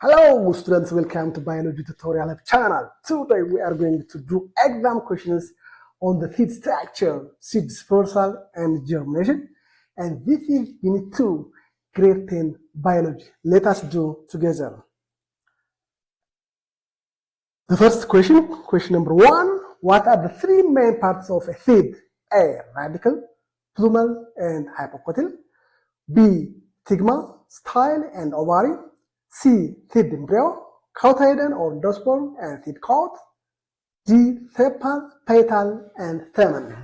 Hello students, welcome to Biology Tutorial Lab channel. Today we are going to do exam questions on the seed structure, seed dispersal and germination. And this is Unit 2, Grade 10 Biology. Let us do together. The first question number 1. What are the three main parts of a seed? A. Radicle, plumule and hypocotyl. B. Stigma, style and ovary. C. Seed embryo, cotyledon or endosperm and seed coat. D. Sepal, petal and stamen.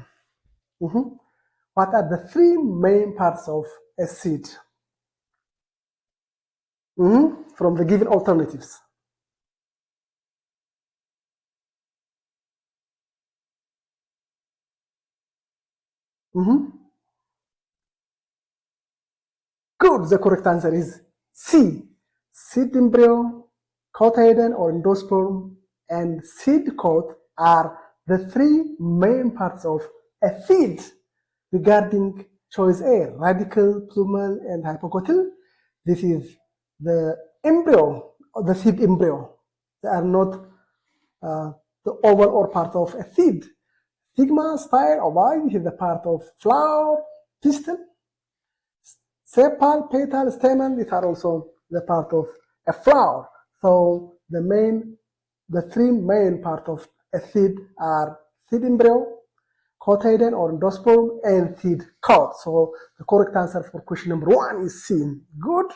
What are the three main parts of a seed? From the given alternatives. Good. The correct answer is C. Seed embryo, cotyledon or endosperm, and seed coat are the three main parts of a seed. Regarding choice A, radicle, plumule, and hypocotyl, this is the embryo, or the seed embryo. They are not the oval or part of a seed. Stigma, style, ovary, this is the part of flower, pistil. Sepal, petal, stamen, these are also the part of a flower. So the three main parts of a seed are seed embryo, cotyledon or endosperm, and seed coat. So the correct answer for question number 1 is C. Good.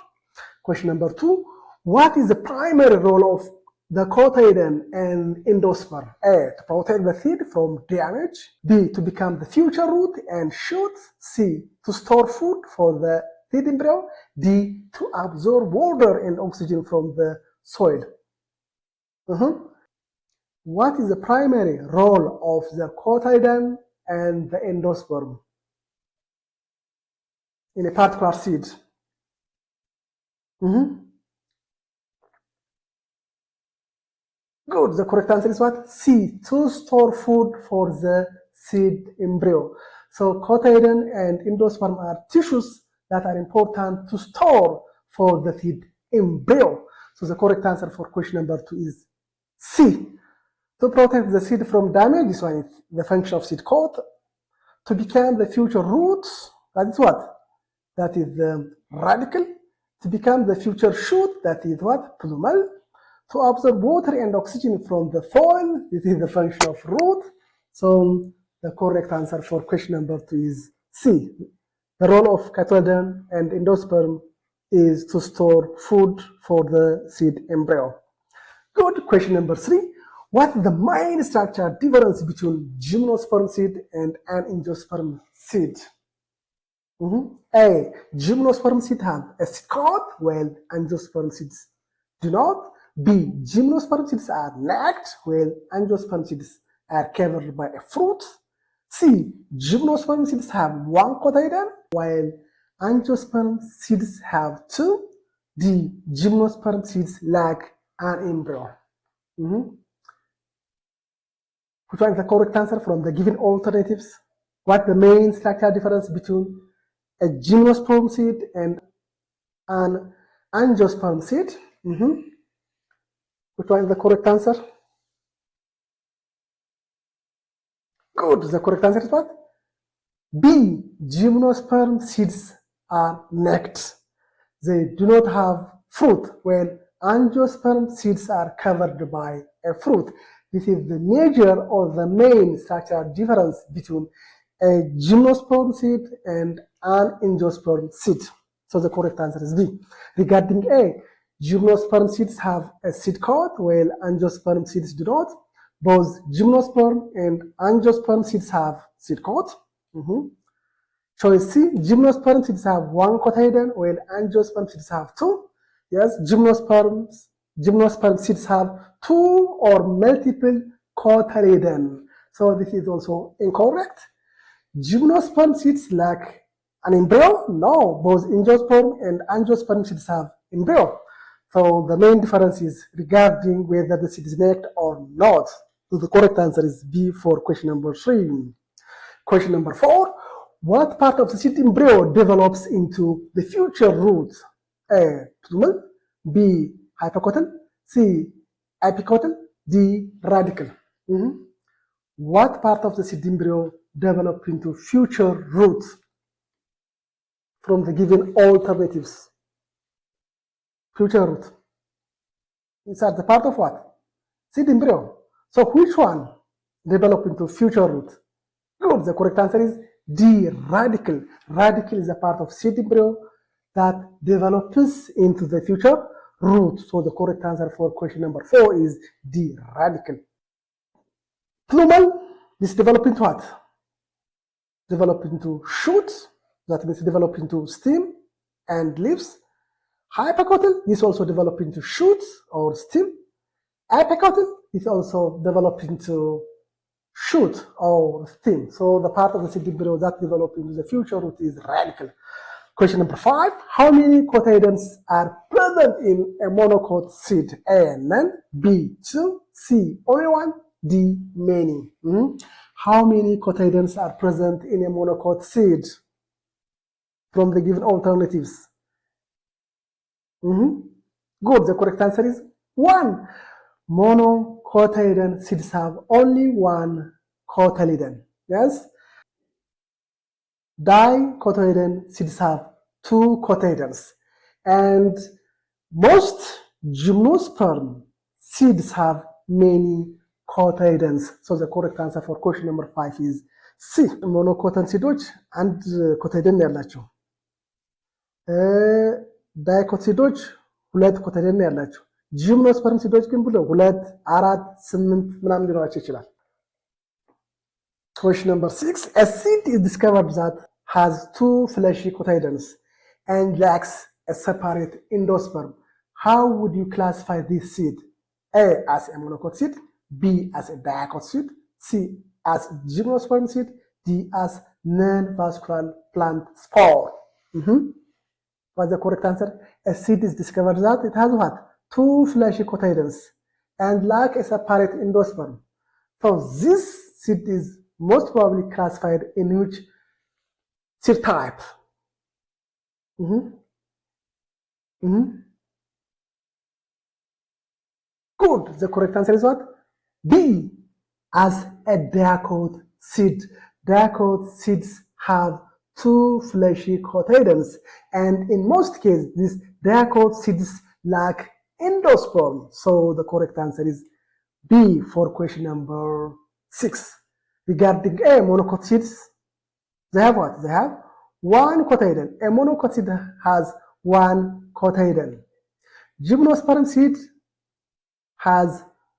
Question number 2. What is the primary role of the cotyledon and endosperm? A. To protect the seed from damage. B. To become the future root and shoots. C. To store food for the seed embryo. D. To absorb water and oxygen from the soil. What is the primary role of the cotyledon and the endosperm in a particular seed? Good. The correct answer is what? C. To store food for the seed embryo. So cotyledon and endosperm are tissues that are important to store for the seed embryo. So the correct answer for question number 2 is C. To protect the seed from damage, this one is the function of seed coat. To become the future root, that is what? That is the radicle. To become the future shoot, that is what? Plumule. To absorb water and oxygen from the soil, this is the function of root. So the correct answer for question number 2 is C. The role of cotyledon and endosperm is to store food for the seed embryo. Good. Question number 3. What is the main structure difference between gymnosperm seed and an angiosperm seed? A. Gymnosperm seed have a seed coat, while angiosperm seeds do not. B. Gymnosperm seeds are naked, while angiosperm seeds are covered by a fruit. C. Gymnosperm seeds have one cotyledon, while angiosperm seeds have two. D. Gymnosperm seeds lack an embryo. Which one is the correct answer from the given alternatives? What the main structural difference between a gymnosperm seed and an angiosperm seed? Which one is the correct answer? Good. The correct answer is what? B. Gymnosperm seeds are naked. They do not have fruit, while angiosperm seeds are covered by a fruit. This is the major or the main structural difference between a gymnosperm seed and an angiosperm seed. So the correct answer is B. Regarding A, gymnosperm seeds have a seed coat, while angiosperm seeds do not. Both gymnosperm and angiosperm seeds have seed coat. Choice C, gymnosperm seeds have one cotyledon, while angiosperm seeds have two. Yes, gymnosperm seeds have two or multiple cotyledon. So this is also incorrect. Gymnosperm seeds lack an embryo? No, both angiosperm and angiosperm seeds have embryo. So the main difference is regarding whether the seed is naked or not. So the correct answer is B for question number 3. Question number 4. What part of the seed embryo develops into the future root? A. Plumule. B. hypocotyl, C, apicotyl, D, radicle. What part of the seed embryo develop into future roots from the given alternatives? Future root. These are the part of what? Seed embryo. So which one develop into future root? Good. The correct answer is D, radicle. Radicle is a part of seed embryo that develops into the future root. So the correct answer for question number 4 is D, radicle. Plumule, this develop into what? Develop into shoots, that means develop into stem and leaves. Hypocotyl, this also develop into shoots or stem. Apicotyl is also develop into shoot or stem. So the part of the seed embryo that develop into the future root is radicle. Question number 5, how many cotyledons are present in a monocot seed? A, none, B, 2, C, only 1, D, many. How many cotyledons are present in a monocot seed from the given alternatives? Good, the correct answer is 1. Monocotyledon seeds have only 1 cotyledon. Yes? Dicotyledon seeds have 2 cotyledons. And most gymnosperm seeds have many cotyledons. So the correct answer for question number 5 is C. Monocot seedoች አንድ ኮታይደን ያላቸው፣ ዳይኮት ሲዶች 2 ኮታይደን ያላቸው፣ ጂምኖስፐርም ሲዶች ግን ብለው 2 4 8 ምናምን ሊኖራቸው ይችላል። Question number 6, a seed is discovered that has 2 fleshy cotyledons and lacks a separate endosperm. How would you classify this seed? A, as a monocot seed, B, as a dicot seed, C, as gymnosperm seed, D, as non-vascular plant spore. What's the correct answer? A seed is discovered that it has what? 2 fleshy cotyledons and lack a separate endosperm. So this seed is most probably classified in which seed type? Good. The correct answer is what? B, as a dicot seed. Dicot seeds have 2 fleshy cotyledons, and in most cases, these dicot seeds lack endosperm. So the correct answer is B for question number 6. Regarding A, monocot seeds, they have what? They have 1 cotyledon. A monocot seed has 1 cotyledon. Gymnosperm seed has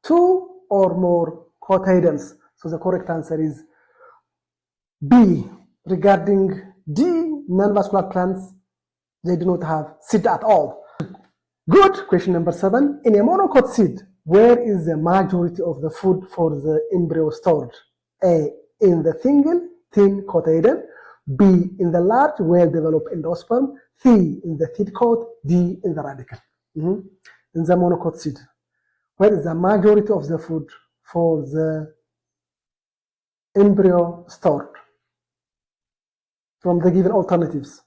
2 or more cotyledons. So the correct answer is B. Regarding D, non-vascular plants, they do not have seed at all. Good. Question number 7. In a monocot seed, where is the majority of the food for the embryo stored? A, in the single thin cotyledon, B, in the large well-developed endosperm, C, in the seed coat, D, in the radicle. In the monocot seed, where is the majority of the food for the embryo stored from the given alternatives?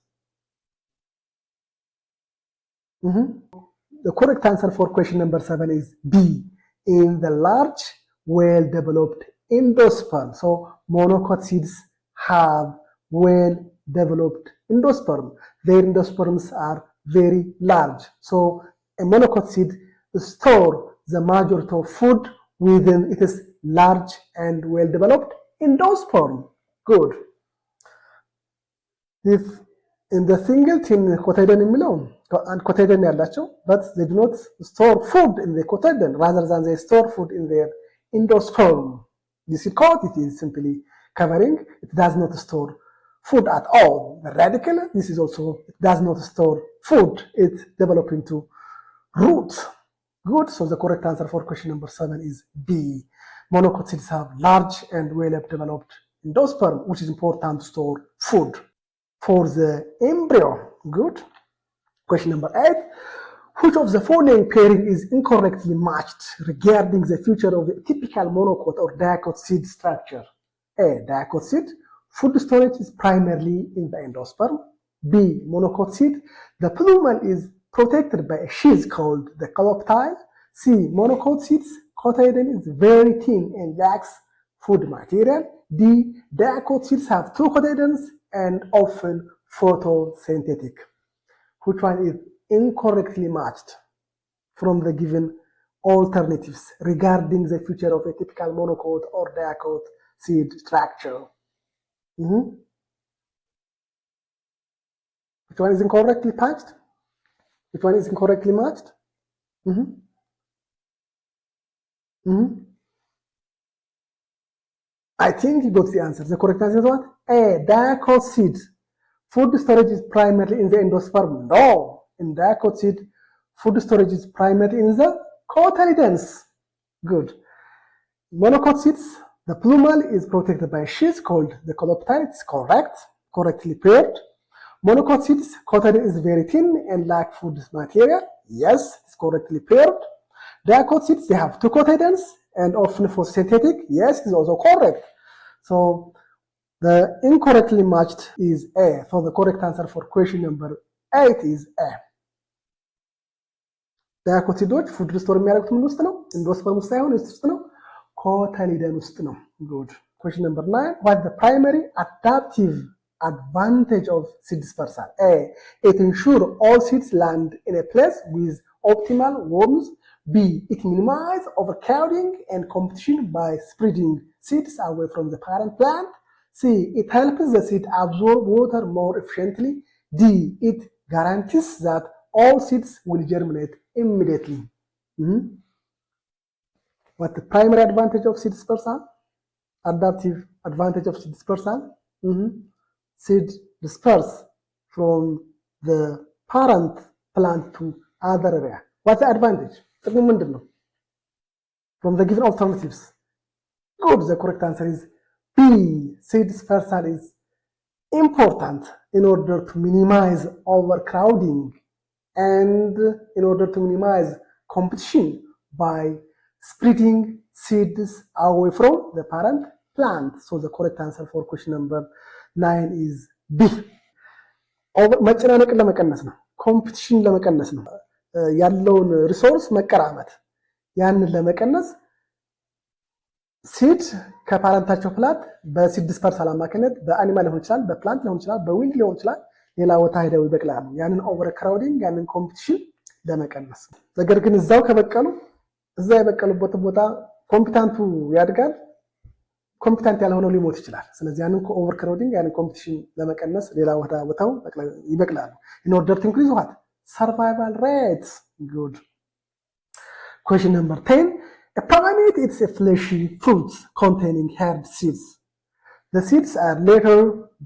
The correct answer for question number 7 is B, in the large well-developed endosperm. So monocot seeds have well-developed endosperm. Their endosperms are very large. So a monocot seed stores the majority of food within its large and well-developed endosperm. Good. If in the single thin cotyledon and cotyledon ያላቸው, but they do not store food in the cotyledon, rather than they store food in their endosperm. The seed coat, it is simply covering, it does not store food at all. The radicle, this is also, it does not store food, it develops into roots. Good, so the correct answer for question number 7 is B. Monocot seeds have large and well-developed endosperm, which is important to store food for the embryo. Good. Question number 8. Which of the following pairing is incorrectly matched regarding the future of the typical monocot or dicot seed structure? A, dicot seed, food storage is primarily in the endosperm. B, monocot seed, the plumule is protected by a sheath called the coloptile. C. Monocot seeds. Cotyledon is very thin and lacks food material. D. Dicot seeds have two cotyledons and often photosynthetic. Which one is incorrectly matched from the given alternatives regarding the feature of a typical monocot or dicot seed structure? Which one is incorrectly matched? Which one is incorrectly matched? I think you got the answer. The correct answer is what? A. Dicot seed. Food storage is primarily in the endosperm. No. In dicot seed, food storage is primarily in the cotyledons. Good. Monocot seeds, the plumule is protected by a sheath called the coloptile. It's correct. Correctly paired. Monocot seeds, cotyledon is very thin and lack food material. Yes, it's correctly paired. Dicot seeds, they have two cotyledons and often photosynthetic. Yes, it's also correct. So the incorrectly matched is A. So the correct answer for question number 8 is A. ዳያኮት ሲዶች ፉድ ስቶር የሚያደርጉት ምን ውስጥ ነው? ኢንዶስፐርም ውስጥ ሳይሆን ውስጥ ነው፣ ኮታሊደን ውስጥ ነው። Good. Question number 9. What is the primary adaptive advantage of seed dispersal? A. It ensures all seeds land in a place with optimal warmth. B. It minimizes overcrowding and competition by spreading seeds away from the parent plant. C. It helps the seed absorb water more efficiently. D. It guarantees that all seeds will germinate immediately. What the primary advantage of seed dispersal? Adaptive advantage of seed dispersal? Seed disperse from the parent plant to other area. What's the advantage? From the given alternatives. Good. The correct answer is B. Seed dispersal is important in order to minimize overcrowding and in order to minimize competition by spreading seeds away from the parent plant. So the correct answer for question number 9 is B. መጨናነቅን ለመቀነስ ነው። ኮምፒቲሽን ለመቀነስ ነው። ያለውን ሪሶርስ መቀራመት ያንን ለመቀነስ ሲድ ከፓረንታቸው ፕላንት በሲድ ዲስፐርሳል አማካኝነት በአኒማል ሊሆን ይችላል፣ በፕላንት ሊሆን ይችላል፣ በዊንድ ሊሆን ይችላል፣ ሌላ ቦታ ሄደው ይበቅላሉ። ያንን ኦቨር ክራውዲንግ ያንን ኮምፒቲሽን ለመቀነስ። ነገር ግን እዛው ከበቀሉ እዛ የበቀሉበት ቦታ ኮምፒታንቱ ያድጋል፣ ኮምፒታንት ያልሆነው ሊሞት ይችላል። ስለዚህ ያንን ኦቨር ክራውዲንግ ያንን ኮምፒቲሽን ለመቀነስ ሌላ ቦታው ይበቅላሉ። in order to increase what? Survival rates. Good. Question number 10. A primate eats a fleshy fruit containing hard seeds. The seeds are later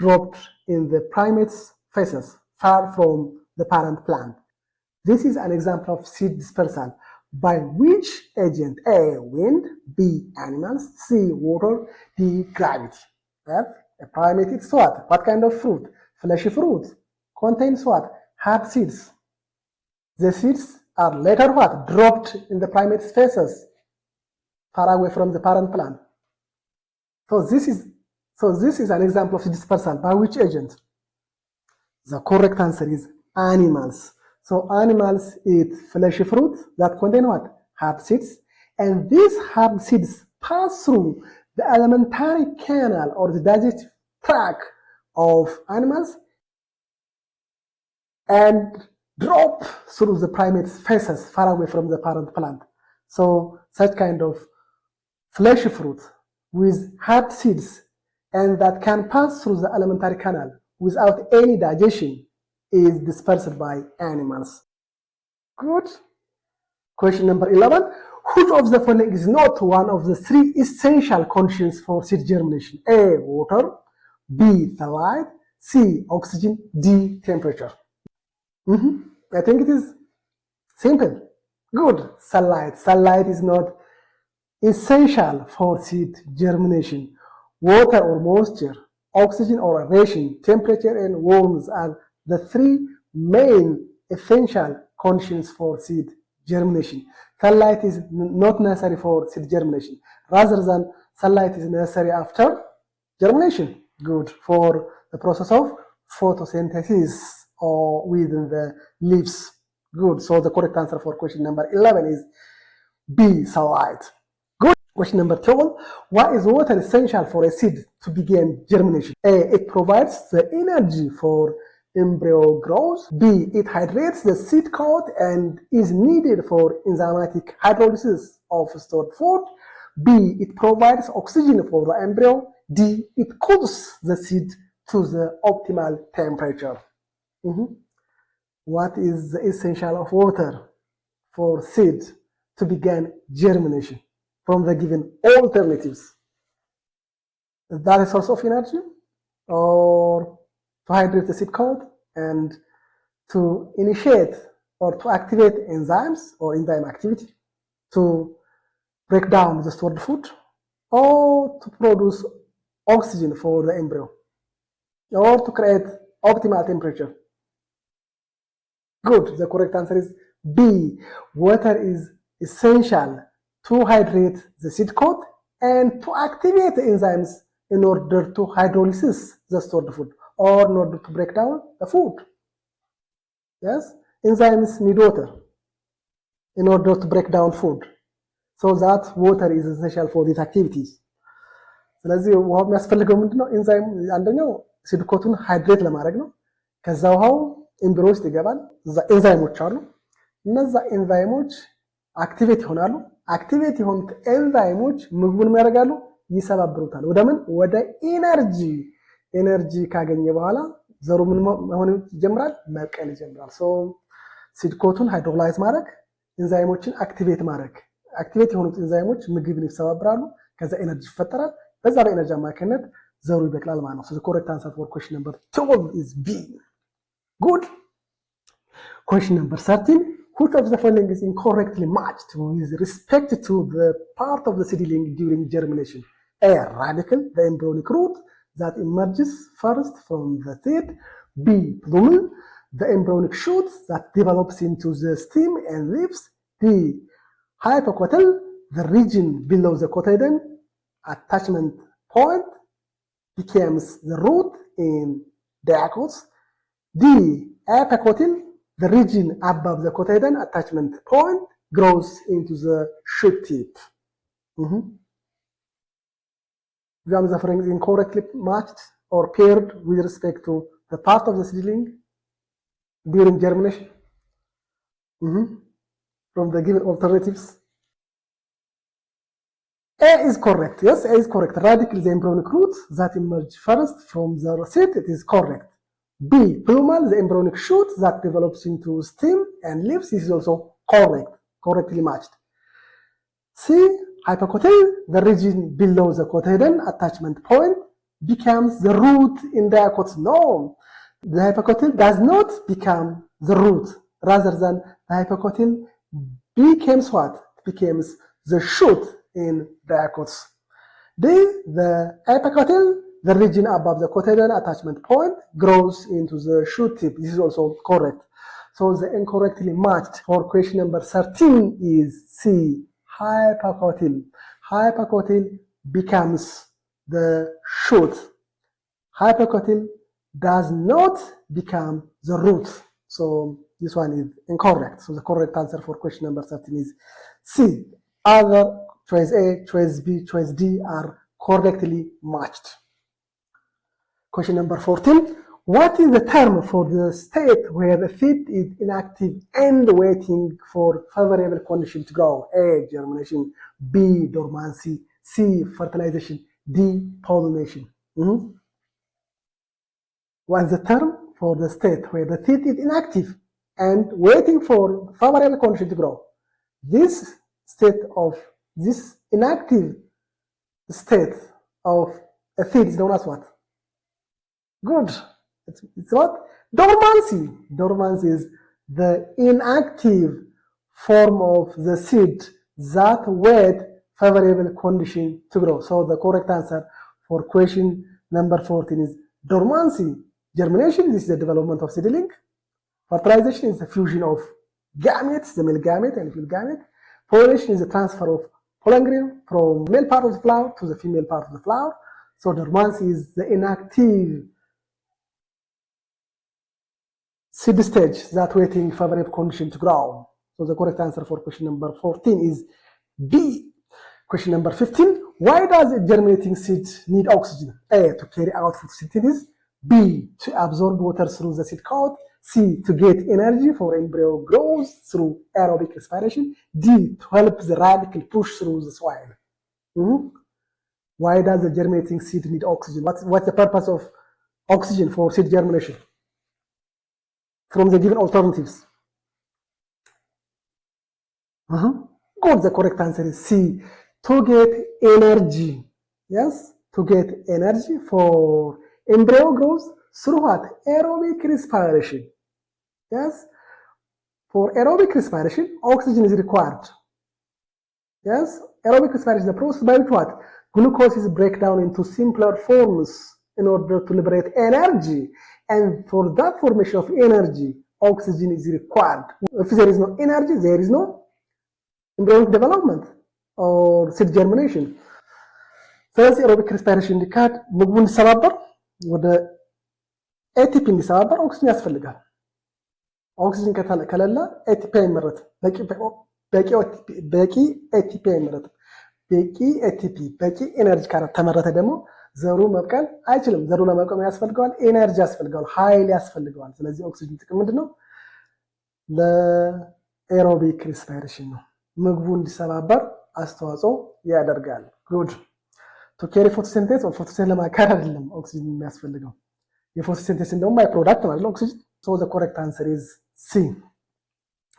dropped in the primate's feces far from the parent plant. This is an example of seed dispersal by which agent? A. Wind. B. Animals. C. Water. D. Gravity. F. A primate eats what? What kind of fruit? Fleshy fruit. Contains what? Hard seeds. The seeds are later what? Dropped in the primate's feces far away from the parent plant. So this is an example of dispersal by which agent? The correct answer is animals. So animals eat fleshy fruit that contain what? Hard seeds. And these hard seeds pass through the alimentary canal or the digestive tract of animals and drop through the primate's feces far away from the parent plant. So such kind of fleshy fruit with hard seeds and that can pass through the alimentary canal without any digestion is dispersed by animals. Good. Question number 11. Which of the following is not one of the 3 essential conditions for seed germination? A. Water. B. Sunlight. C. Oxygen. D. Temperature. I think it is simple. Good. Sunlight. Sunlight is not essential for seed germination. Water or moisture, oxygen or aeration, temperature and warmth are the 3 main essential conditions for seed germination. Sunlight is not necessary for seed germination. Rather than sunlight is necessary after germination. Good. For the process of photosynthesis or within the leaves. Good. So the correct answer for question number 11 is B, sunlight. Good. Question number 12. Why is water essential for a seed to begin germination? A, it provides the energy for embryo growth. B, it hydrates the seed coat and is needed for enzymatic hydrolysis of stored food. B, it provides oxygen for the embryo. D, it cools the seed to the optimal temperature. What is the essential of water for seed to begin germination from the given alternatives? Is that a source of energy, or to hydrate the seed coat and to initiate or to activate enzymes or enzyme activity to break down the stored food, or to produce oxygen for the embryo, or to create optimal temperature? Good. The correct answer is B. Water is essential to hydrate the seed coat and to activate the enzymes in order to hydrolysis the stored food, or in order to break down the food. Yes, enzymes need water in order to break down food. So that water is essential for these activities. ስለዚህ ውሃው የሚያስፈልገው ምንድነው? ኤንዛይም አንደኛው ሲድ ኮቱን ሃይድሬት ለማድረግ ነው። ከዛ ውሃው ኤምብሮ ውስጥ ይገባል። እዛ ኤንዛይሞች አሉ። እነዛ ኤንዛይሞች አክቲቬት ይሆናሉ። አክቲቬት የሆኑት ኤንዛይሞች ምግቡን ያደርጋሉ፣ ይሰባብሩታል። ወደ ምን? ወደ ኢነርጂ። ኤነርጂ ካገኘ በኋላ ዘሩ ምን መሆን ይጀምራል? መብቀል ይጀምራል። ሶ ሲድ ኮቱን ሃይድሮላይዝ ማድረግ፣ ኤንዛይሞችን አክቲቬት ማድረግ። አክቲቬት የሆኑት ኤንዛይሞች ምግብን ይሰባብራሉ፣ ከዛ ኤነርጂ ይፈጠራል። በዛ በኤነርጂ አማካኝነት ዘሩ ይበቅላል ማለት ነው። So the correct answer for question number 12 is B. Good. Question number 13. Which of the following is incorrectly matched with respect to the part of the seedling during germination? A, radicle, the embryonic root that emerges first from the seed. B, plumule, the embryonic shoot that develops into the stem and leaves. D, hypocotyl, the region below the cotyledon attachment point becomes the root in Dicot. D, apicotyl, the region above the cotyledon attachment point grows into the shoot tip. The following is incorrectly matched or paired with respect to the part of the seedling during germination from the given alternatives. A is correct. Yes, A is correct. Radicle is the embryonic root that emerges first from the seed. It is correct. B, plumule, the embryonic shoot that develops into stem and leaves. This is also correct. Correctly matched. C, hypocotyl, the region below the cotyledon attachment point becomes the root in Dicot. No, the hypocotyl does not become the root. Rather than the hypocotyl becomes what? It becomes the shoot in Dicot. D, the apicotyl, the region above the cotyledon attachment point grows into the shoot tip. This is also correct. So the incorrectly matched for question number 13 is C, hypocotyl. Hypocotyl becomes the shoot. Hypocotyl does not become the root. So this one is incorrect. So the correct answer for question number 13 is C. Other choice A, choice B, choice D are correctly matched. Question number 14. What is the term for the state where the seed is inactive and waiting for favorable condition to grow? A, germination. B, dormancy. C, fertilization. D, pollination. What is the term for the state where the seed is inactive and waiting for favorable condition to grow? This inactive state of a seed is known as what? Good. It's what? Dormancy. Dormancy is the inactive form of the seed that wait favorable condition to grow. So the correct answer for question number 14 is dormancy. Germination is the development of seedling. Fertilization is the fusion of gametes, the male gamete and female gamete. Pollination is the transfer of pollen grain from male part of the flower to the female part of the flower. So dormancy is the inactive seed stage that waiting favorable condition to grow. So the correct answer for question number 14 is B. Question number 15. Why does a germinating seed need oxygen? A. To carry out photosynthesis. B. To absorb water through the seed coat. C. To get energy for embryo growth through aerobic respiration. D. To help the radicle push through the soil. Why does the germinating seed need oxygen? What's the purpose of oxygen for seed germination? From the given alternatives. Good. The correct answer is C. To get energy. Yes, to get energy for embryo growth through what? Aerobic respiration. Yes, for aerobic respiration, oxygen is required. Yes, aerobic respiration is the process by which what? Glucose is break down into simpler forms in order to liberate energy. And for that formation of energy, oxygen is required. If there is no energy, there is no embryonic development or seed germination. ስለዚህ aerobic respiration እንዲካሄድ ምግቡ እንዲሰባበር ወደ ATP እንዲሰባበር ኦክሲጅን ያስፈልጋል። ኦክሲጅን ከሌለ ATP አይመረትም። በቂ ATP አይመረትም። በቂ ኤነርጂ ከተመረተ ደግሞ ዘሩ መብቀል አይችልም። ዘሩ ለመብቀል ያስፈልገዋል ኤነርጂ ያስፈልገዋል፣ ኃይል ያስፈልገዋል። ስለዚህ ኦክሲጅን ጥቅም ምንድነው? ለኤሮቢክ ሪስፓይሬሽን ነው። ምግቡ እንዲሰባበር አስተዋጽኦ ያደርጋል። ጉድ ቱ ኬሪ ፎቶሲንቴስ ፎቶሲንቴስ ለማካሄድ አይደለም ኦክሲጅን የሚያስፈልገው። የፎቶሲንቴስ እንደውም ባይ ፕሮዳክት ማለት ነው ኦክሲጅን። ሶ ዘ ኮሬክት አንሰር ኢዝ ሲ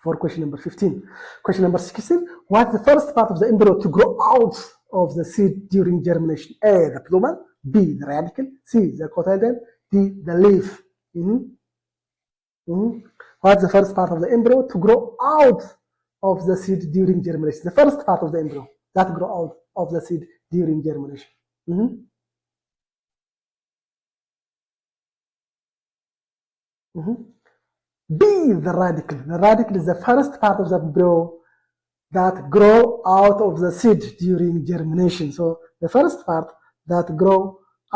for question number 15. Question number 16. What's the first part of the embryo to grow out of the seed during germination? A. The plumule. B. The radicle. C. The cotyledon. D. The leaf. What's the first part of the embryo to grow out of the seed during germination? The first part of the embryo that grow out of the seed during germination. B. The radicle. The radicle is the first part of the embryo that grow out of the seed during germination. So the first part that grow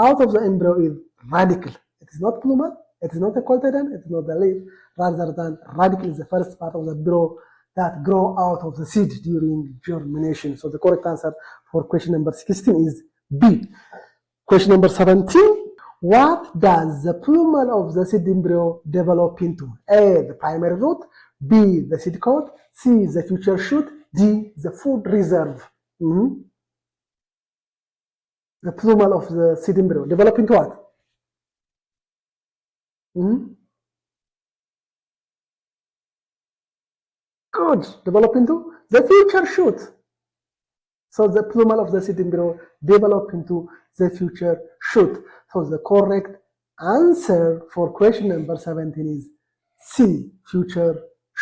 out of the embryo is radicle. It is not plumule. It is not a cotyledon. It is not the leaf. Rather than radicle is the first part of the embryo that grow out of the seed during germination. So the correct answer for question number 16 is B. Question number 17. What does the plumule of the seed embryo develop into? A. The primary root. B. The seed coat. C. The future shoot. D. The food reserve. The plumule of the seed embryo develop into what? Good. Develop into the future shoot. So the plumule of the seed embryo develop into the future shoot. So the correct answer for question number 17 is C. Future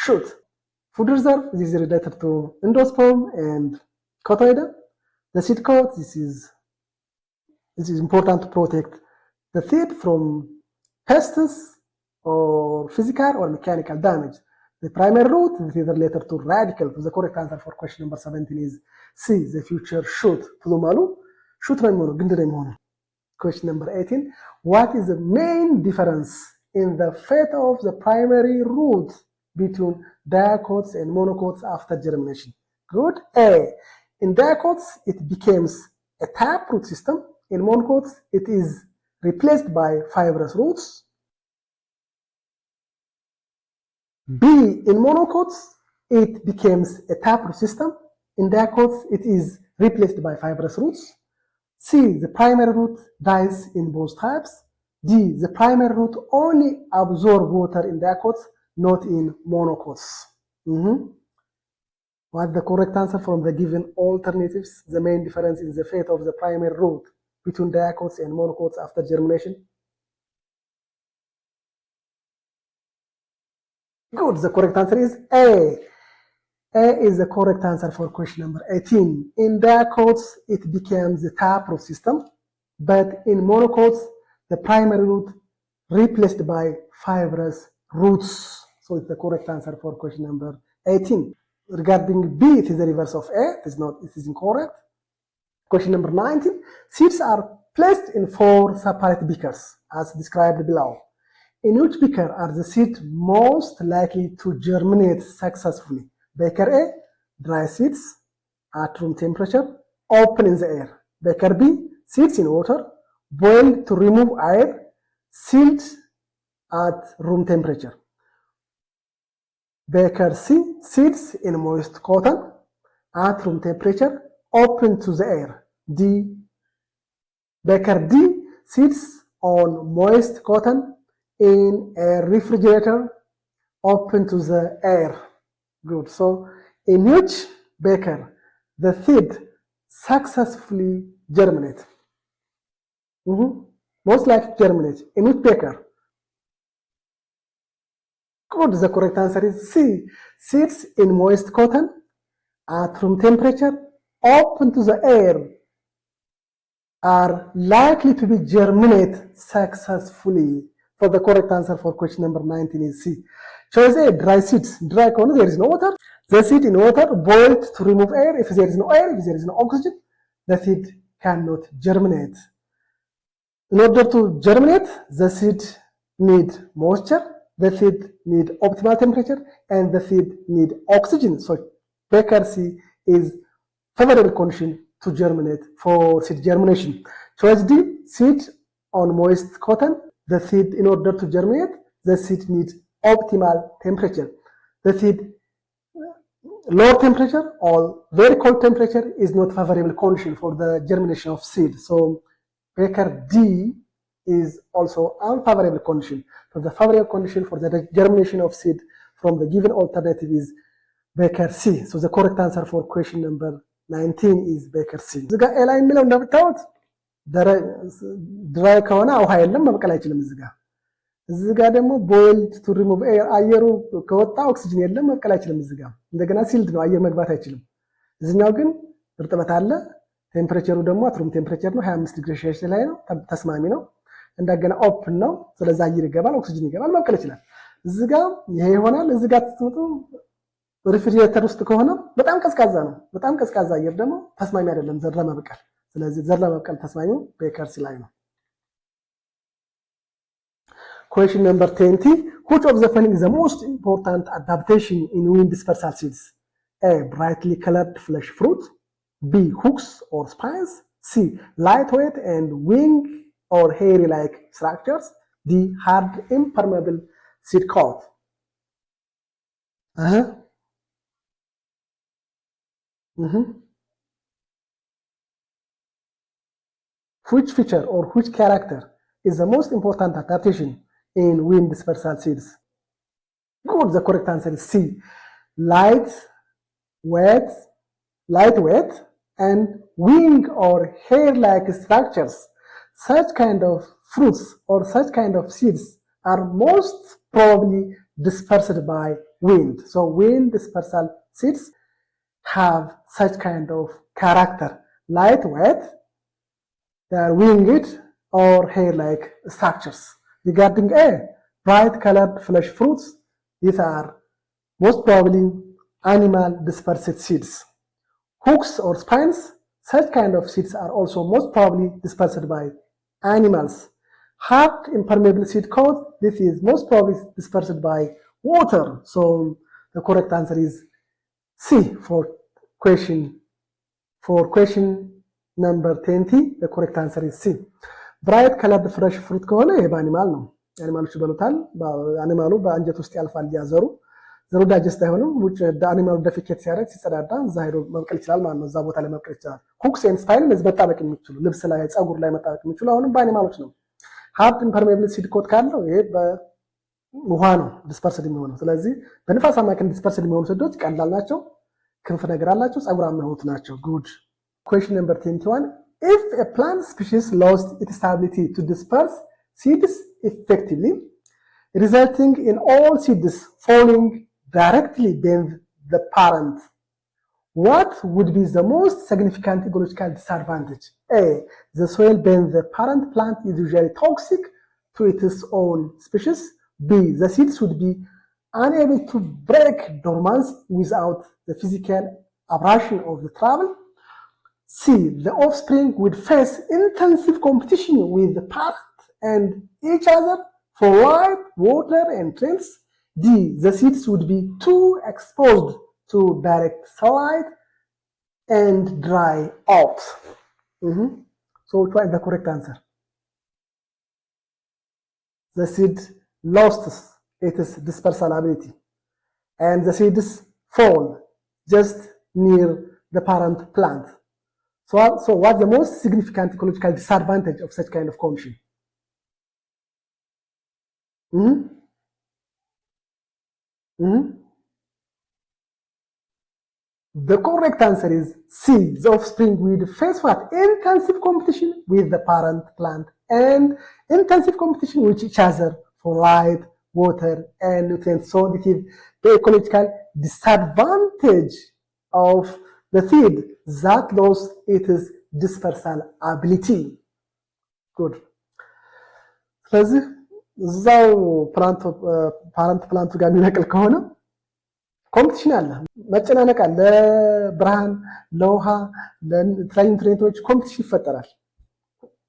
shoot. Food reserve, this is related to endosperm and cotyledon. The seed coat, this is important to protect the seed from pests or physical or mechanical damage. The primary root is related to radicle. So the correct answer for question number 17 is C. The future shoot. Plumule shoot raimono gindreimono. Question number 18. What is the main difference in the fate of the primary root between dicots and monocots after germination? Good. A. In dicots, it becomes a tap root system. In monocots, it is replaced by fibrous roots. B. In monocots, it becomes a taproot system. In dicots, it is replaced by fibrous roots. C. The primary root dies in both types. D. The primary root only absorbs water in dicots, not in monocots. What's the correct answer from the given alternatives? The main difference is the fate of the primary root between dicots and monocots after germination. Good. The correct answer is A. A is the correct answer for question number 18. In dicots, it becomes the taproot system, but in monocots, the primary root replaced by fibrous roots. So it's the correct answer for question number 18. Regarding B, it is the reverse of A. It is incorrect. Question number 19. Seeds are placed in 4 separate beakers, as described below. In which beaker are the seeds most likely to germinate successfully? Beaker A, dry seeds at room temperature, open in the air. Beaker B, seeds in water, boiled to remove air, sealed at room temperature. Beaker C, seeds in moist cotton at room temperature, open to the air. Beaker D, seeds on moist cotton in a refrigerator, open to the air. Good. So in which beaker the seed successfully germinate? Most likely germinate. In which beaker? Good. The correct answer is C. Seeds in moist cotton at room temperature, open to the air, are likely to be germinate successfully. So the correct answer for question number 19 is C. Choice A, dry seeds. Dry corn, there is no water. The seed in water, boiled to remove air. If there is no air, if there is no oxygen, the seed cannot germinate. In order to germinate, the seed need moisture, the seed need optimal temperature, and the seed need oxygen. So beaker C is favorable condition to germinate for seed germination. Choice D, seed on moist cotton. The seed, in order to germinate, the seed needs optimal temperature. The seed low temperature or very cold temperature is not favorable condition for the germination of seed. So beaker D is also unfavorable condition. So the favorable condition for the germination of seed from the given alternative is beaker C. So the correct answer for question number 19 is beaker C. እዚህ ጋር ኤ ላይ የሚለው እንደምታዩት ድራይ ከሆነ ውሃ የለም መብቀል አይችልም። እዚህ ጋር ደግሞ ቦይልድ ቱ ሪሙቭ ኤር አየሩ ከወጣ ኦክሲጅን የለም መብቀል አይችልም። እዚህ ጋር እንደገና ሲልድ ነው አየር መግባት አይችልም። እዚህኛው ግን እርጥበት አለ። ቴምፕሬቸሩ ደግሞ አትሩም ቴምፕሬቸር ነው 25 ዲግሪ ሴልሺየስ ላይ ነው ተስማሚ ነው። እንደገና ኦፕን ነው ስለዚህ አየር ይገባል ኦክሲጅን ይገባል መብቀል ይችላል። እዚህ ጋር ይሄ ይሆናል። እዚህ ጋር ስትመጡ ሪፍሪጀሬተር ውስጥ ከሆነ በጣም ቀዝቃዛ ነው። በጣም ቀዝቃዛ አየር ደግሞ ተስማሚ አይደለም ዘር ለመብቀል። ስለዚህ ዘር ለመብቀል ተስማሚው ቤከር ሲ ላይ ነው። Question number 20. Which of the following is the most important adaptation in wind dispersal seeds? A. Brightly colored flesh fruit. B. Hooks or spines. C. Lightweight and wing or hairy-like structures. D. Hard impermeable seed coat. Which feature or which character is the most important adaptation in wind dispersal seeds? Good. The correct answer is C. Lightweight and wing or hair-like structures. Such kind of fruits or such kind of seeds are most probably dispersed by wind. So wind dispersal seeds have such kind of character. Lightweight, they are winged or hair-like structures. Regarding A, bright colored flesh fruits, these are most probably animal dispersed seeds. Hooks or spines, such kind of seeds are also most probably dispersed by animals. Hard impermeable seed coat, this is most probably dispersed by water. So the correct answer is C for question number 20. The correct answer is C. Bright colored fresh fruit ከሆነ ይሄ በአኒማል ነው። አኒማሎች ይበሉታል። አኒማሉ በአንጀት ውስጥ ያልፋል ያዘሩ ዘሩ ዳይጀስት አይሆንም። ውጭ አኒማሉ ደፊኬት ሲያደርግ ሲጸዳዳ እዛ ሄዶ መብቀል ይችላል ማለት ነው። እዛ ቦታ ላይ መብቀል ይችላል። ሁክስ ኤንድ ስፓይን ለዚህ መጣበቅ የሚችሉ ልብስ ላይ ፀጉር ላይ መጣበቅ የሚችሉ አሁንም በአኒማሎች ነው። ሃርድ ኢምፐርሜብል ሲድ ኮት ካለው ይሄ በውሃ ነው ዲስፐርስድ የሚሆነው። ስለዚህ በንፋስ አማካኝ ዲስፐርስድ የሚሆኑ ስዶች ቀላል ናቸው። ክንፍ ነገር አላቸው። ፀጉራማ የሆኑት ናቸው። ጉድ Question number 21. If a plant species lost its ability to disperse seeds effectively, resulting in all seeds falling directly beneath the parent, what would be the most significant ecological disadvantage? A. The soil beneath the parent plant is usually toxic to its own species. B. The seeds would be unable to break dormancy without the physical abrasion of the travel. C. The offspring would face intensive competition with the parent and each other for light, water, and nutrients. D. The seeds would be too exposed to direct sunlight and dry out. So which one is the correct answer? The seed lost its dispersal ability, and the seeds fall just near the parent plant. So what's the most significant ecological disadvantage of such kind of condition? The correct answer is C. The offspring will face what? Intensive competition with the parent plant and intensive competition with each other for light, water, and nutrients. So this is the ecological disadvantage of the seed that lost its dispersal ability. Good. ስለዚህ እዛው ፓረንት ፕላንቱ ጋር የሚነቅል ከሆነ ኮምፒቲሽን አለ፣ መጨናነቅ አለ፣ ለብርሃን፣ ለውሃ፣ ለተለያዩ ኒውትሪየንቶች ኮምፒቲሽን ይፈጠራል።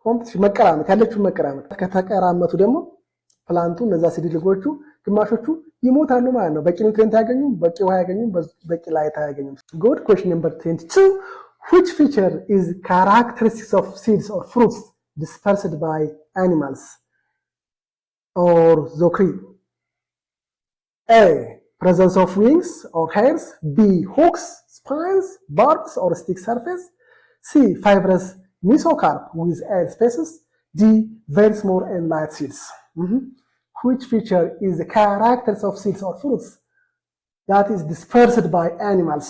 ኮምፒቲሽን መቀራመት፣ ያለችውን መቀራመት ከተቀራመቱ ደግሞ ፕላንቱ እነዛ ሲድ ልጆቹ ግማሾቹ ይሞታሉ ማለት ነው። በቂ ኒውትሪየንት አያገኙም፣ በቂ ውሃ አያገኙም፣ በቂ ላይት አያገኙም። Good question number 22. Which feature is characteristics of seeds or fruits dispersed by animals or zoocry? A. Presence of wings or hairs. B. Hooks, spines, barbs, or stick surface. C. Fibrous mesocarp with air spaces. D. Very small and light seeds. Which feature is the characters of seeds or fruits that is dispersed by animals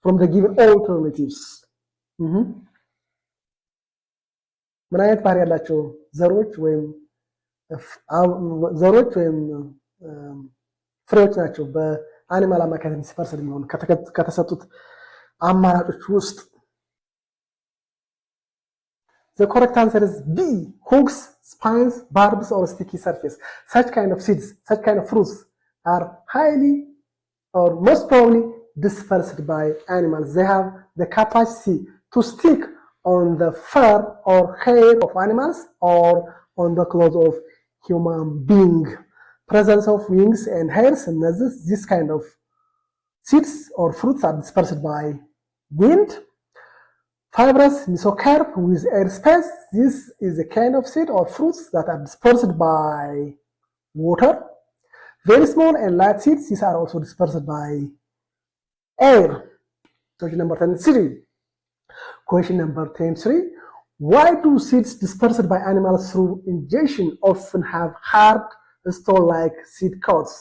from the given alternatives? ምን አይነት ባህሪ ያላቸው ዘሮች ወይም ፍሬዎች ናቸው በአኒማል አማካኝነት ዲስፐርስድ የሚሆኑ ከተሰጡት አማራጮች ውስጥ? The correct answer is B. Hooks, spines, barbs, or sticky surface. Such kind of seeds, such kind of fruits are highly or most probably dispersed by animals. They have the capacity to stick on the fur or hair of animals or on the clothes of human being. Presence of wings and hairs, and this kind of seeds or fruits are dispersed by wind. Fibrous mesocarp with air space. This is a kind of seed or fruits that are dispersed by water. Very small and light seeds, these are also dispersed by air. Question number 10.3. Question number 10.3. Why do seeds dispersed by animals through ingestion often have hard stone-like seed coats?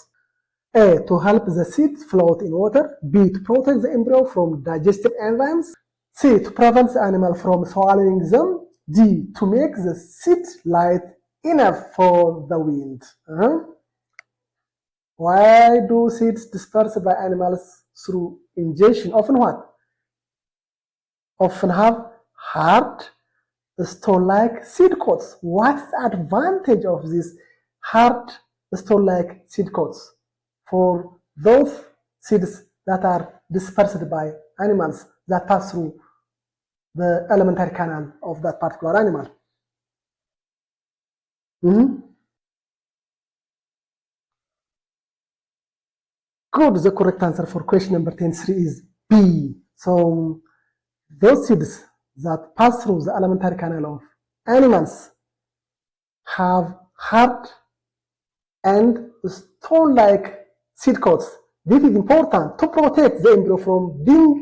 A. To help the seed float in water. B. To protect the embryo from digestive enzymes. C. To prevent the animal from swallowing them. D. To make the seed light enough for the wind. Why do seeds dispersed by animals through ingestion often what? Often have hard stone-like seed coats. What's the advantage of this hard stone-like seed coats for those seeds that are dispersed by animals that pass through the alimentary canal of that particular animal? Good. The correct answer for question number 10.3 is B. So those seeds that pass through the alimentary canal of animals have hard and stone-like seed coats. This is important to protect the embryo from being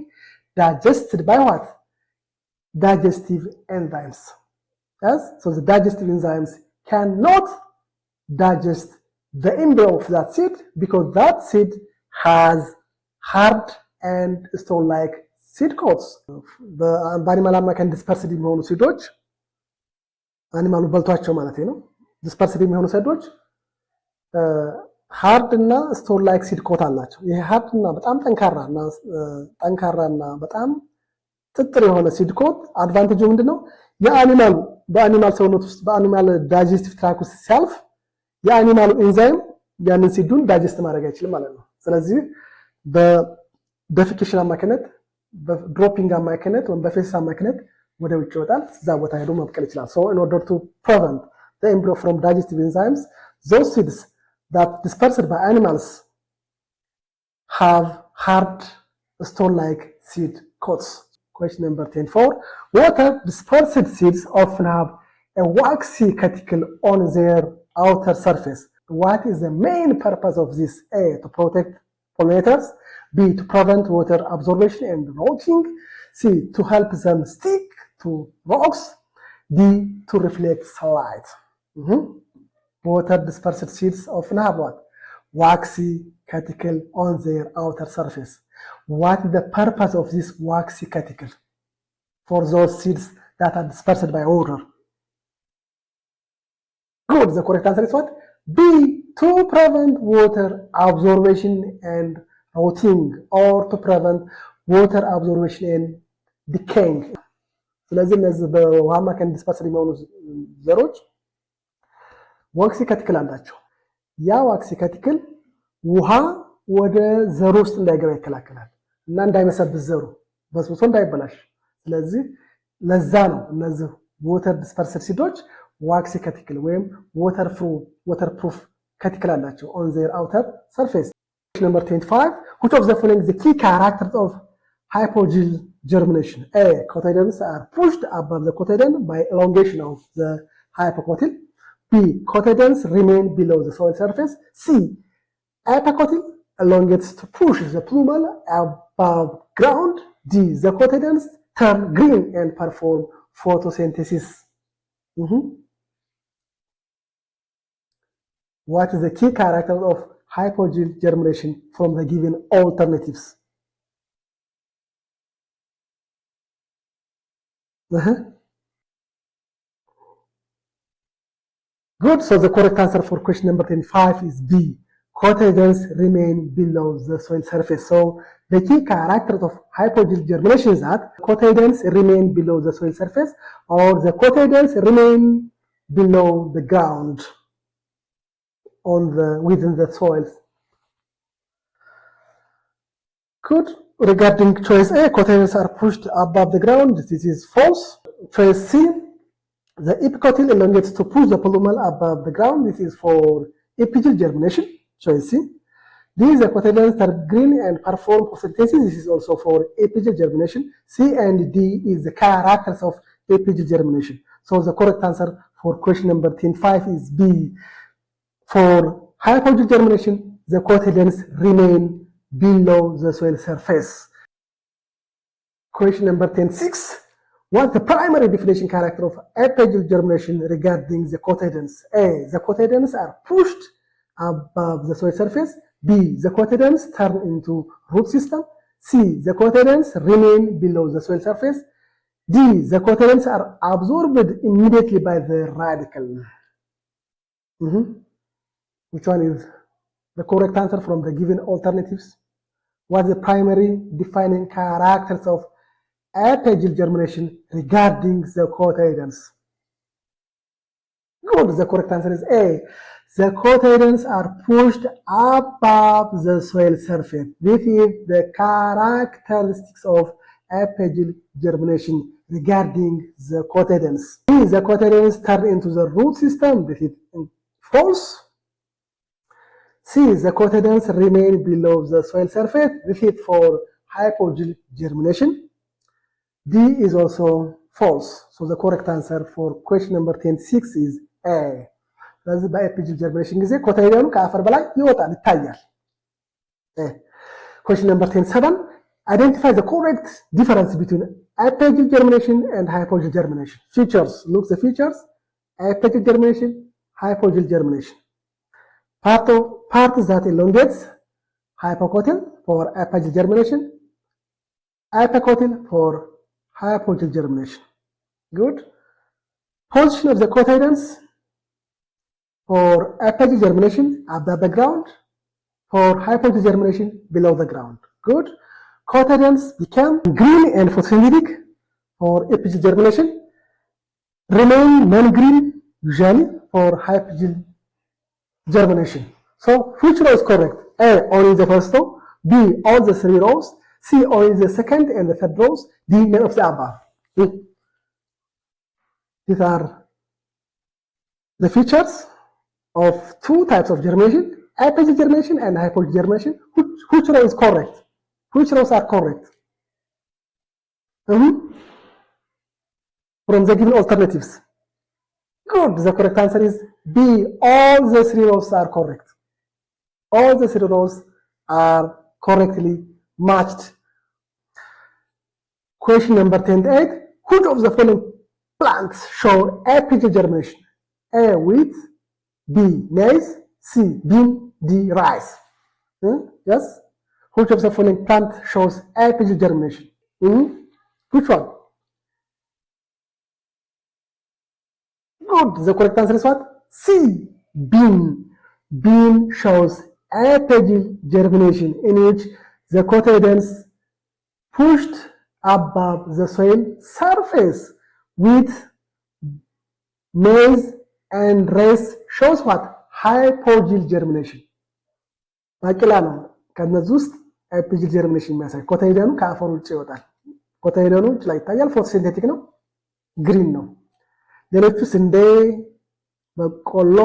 digested by what? Digestive enzymes. Yes? So the digestive enzymes cannot digest the embryo of that seed because that seed has hard and stone-like seed coats. በአኒማል አማካኝ ዲስፐርስድ የሚሆኑ ሲዶች አኒማሉ በልቷቸው ማለት ነው። ዲስፐርስድ የሚሆኑ ሲዶች ሃርድ እና ስቶን ላይክ ሲድ ኮት አላቸው። ይሄ ሃርድ እና በጣም ጠንካራና በጣም ጥጥር የሆነ ሲድ ኮት አድቫንቴጁ ምንድነው? የአኒማሉ በአኒማል ሰውነት ውስጥ በአኒማል ዳይጀስቲቭ ትራክ ውስጥ ሲያልፍ የአኒማሉ ኤንዛይም ያንን ሲዱን ዳይጀስት ማድረግ አይችልም ማለት ነው። ስለዚህ በዴፊኬሽን አማካኝነት በድሮፒንግ አማካኝነት ወይም በፌስ አማካኝነት ወደ ውጭ ይወጣል። እዛ ቦታ ሄዶ መብቀል ይችላል። So in order to prevent the embryo from digestive enzymes, those seeds that dispersed by animals have hard stone-like seed coats. Question number 10.4. Water dispersed seeds often have a waxy cuticle on their outer surface. What is the main purpose of this? A. To protect pollinators. B. To prevent water absorption and rotting. C. To help them stick to rocks. D. To reflect sunlight. Water dispersed seeds often have what? Waxy cuticle on their outer surface. What is the purpose of this waxy cuticle for those seeds that are dispersed by water? Good. The correct answer is what? B. To prevent water absorption and rotting, or to prevent water absorption and decaying. ስለዚህ እነዚህ በውሃ አማካኝነት ዲስፐርስ የሚሆኑ ዘሮች ዋክሲ ከቲክል አላቸው። ያ ዋክሲ ከቲክል ውሃ ወደ ዘሩ ውስጥ እንዳይገባ ይከላከላል እና እንዳይመሰብስ ዘሩ በስብሶ እንዳይበላሽ። ስለዚህ ለዛ ነው እነዚህ ዋተር ዲስፐርሰድ ሲዶች ዋክሲ ከቲክል ወይም ዋተር ፕሩፍ ከቲክል አላቸው on their outer surface. Number 25. Which of the following is the key characters of hypogel germination? A. Cotyledons are pushed above the cotyledon by elongation of the hypocotyl. B. Cotyledons remain below the soil surface. C. Apicotyl elongates to push the plumule above ground. D. The cotyledons turn green and perform photosynthesis. What is the key character of hypogel germination from the given alternatives? Good. So the correct answer for question number 25 is B. Cotyledons remain below the soil surface. So the key characters of hypogel germination is that cotyledons remain below the soil surface, or the cotyledons remain below the ground within the soil. Good. Regarding choice A, cotyledons are pushed above the ground. This is false. Choice C, the epicotyl elongates to push the plumule above the ground. This is for epigel germination. Choice C. D, the cotyledons turn green and perform photosynthesis. This is also for epigel germination. C and D is the characters of epigel germination. So the correct answer for question number 25 is B. For hypogel germination, the cotyledons remain below the soil surface. Question number 10.6. What's the primary definition character of apogel germination regarding the cotyledons? A. The cotyledons are pushed above the soil surface. B. The cotyledons turn into root system. C. The cotyledons remain below the soil surface. D. The cotyledons are absorbed immediately by the radicle. Which one is the correct answer from the given alternatives? What are the primary defining characters of apogel germination regarding the cotyledons? Good. The correct answer is A. The cotyledons are pushed above the soil surface. This is the characteristics of apogel germination regarding the cotyledons. B. The cotyledons turn into the root system. This is false. C. The cotyledons remain below the soil surface. This is for hypogel germination. D is also false. So the correct answer for question number 10.6 is A. ስለዚህ በኤፒጅል ጀርሚኔሽን ጊዜ ኮታይደኑ ከአፈር በላይ ይወጣል ይታያል። Question number 10.7. Identify the correct difference between apogel germination and hypogel germination. Features. Look the features. Apogel germination, hypogel germination. Part that elongates, hypocotyl for apogel germination, apicotyl for hypogel germination. Good. Position of the cotyledons for apogel germination above the ground, for hypogel germination below the ground. Good. Cotyledons become green and photosynthetic for epigel germination, remain non-green usually for hypogel germination. So which row is correct? A. Only the first row. B. All the three rows. C. Only the second and the third rows. D. None of the above. These are the features. of two types of germination, apogee germination and hypogee germination. Which row is correct? Which rows are correct? From the given alternatives. Good. The correct answer is B. All the three rows are correct. All the three rows are correctly matched. Question number 28. Which of the following plants show apogee germination? A. Wheat. B. Maize. C. Bean. D. Rice. Yes? Which of the following plant shows apogee germination? Which one? Good. The correct answer is what? C. Bean. Bean shows apogee germination in which the cotyledons pushed above the soil surface. With maize and rice shows what? Hypogee germination. ባቄላ ነው ከነዚህ ውስጥ apogee germination የሚያሳይ ኮታይደኑ ከአፈሩ ውጭ ይወጣል። ኮታይደኑ ውጭ ላይ ይታያል። ፎቶሲንቴቲክ ነው፣ ግሪን ነው። ሌሎቹ ስንዴ፣ በቆሎ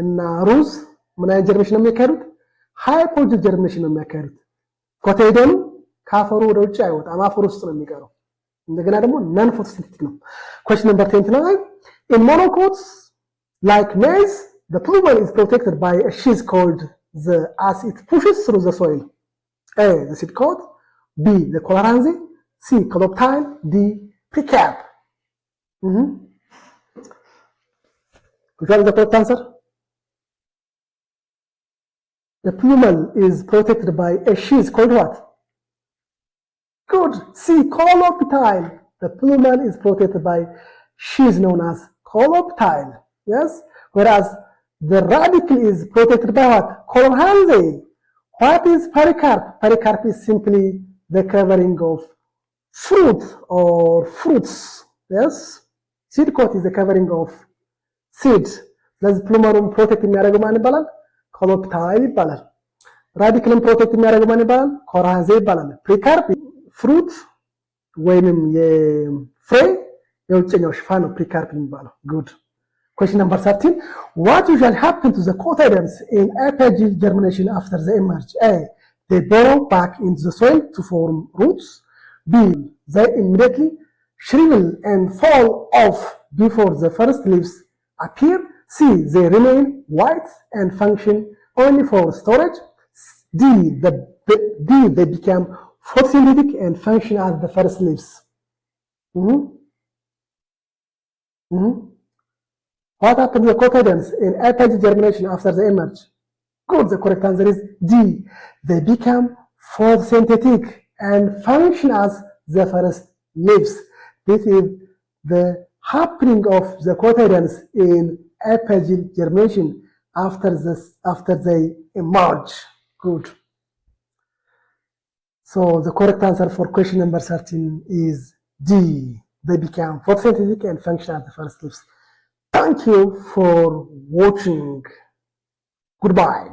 እና ሩዝ ምን አይነት ጀርሚኔሽን ነው የሚያካሂዱት? ሃይፖጂ ጀርሚኔሽን ነው የሚያካሂዱት። ኮታይደኑ ከአፈሩ ወደ ውጭ አይወጣም፣ አፈሩ ውስጥ ነው የሚቀረው። እንደገና ደግሞ ነን ፎቶሲንቴቲክ ነው። question number 29 in monocots like maize the plumule is protected by a sheath called as it pushes through the soil. A. The seed coat. B. The cotyledons. C. Cotyledon. D. Precarp. Which one is the correct answer? The plumule is protected by a sheath called what? Good. C. Cotyledon. The plumule is protected by sheath known as cotyledon. Yes. Whereas the radicle is protected by what? Cotyledons. What is pericarp? Pericarp is simply the covering of fruit or fruits. Yes. Seed coat is the covering of seeds. ስለዚህ ፕሉመሩን ፕሮቴክት የሚያደርገው ማን ይባላል? ኮሎፕታይል ይባላል። ራዲክልን ፕሮቴክት የሚያደርገው ማን ይባላል? ኮራንዜ ይባላል። ፕሪካርፕ ፍሩት ወይንም የፍሬ የውጭኛው ሽፋን ነው ፕሪካርፕ የሚባለው። ጉድ Question number 13. What usually happens to the cotyledons in apogee germination after they emerge? A. They burrow back into the soil to form roots. B. They immediately shrivel and fall off before the first leaves appear. C. They remain white and function only for storage. D. They become photosynthetic and function as the first leaves. What happens to the cotyledons in apogee germination after they emerge? Good. The correct answer is D. They become photosynthetic and function as the first leaves. This is the happening of the cotyledons in apogee germination after they emerge. Good. So the correct answer for question number 13 is D. They become photosynthetic and function as the first leaves. Thank you for watching. Goodbye.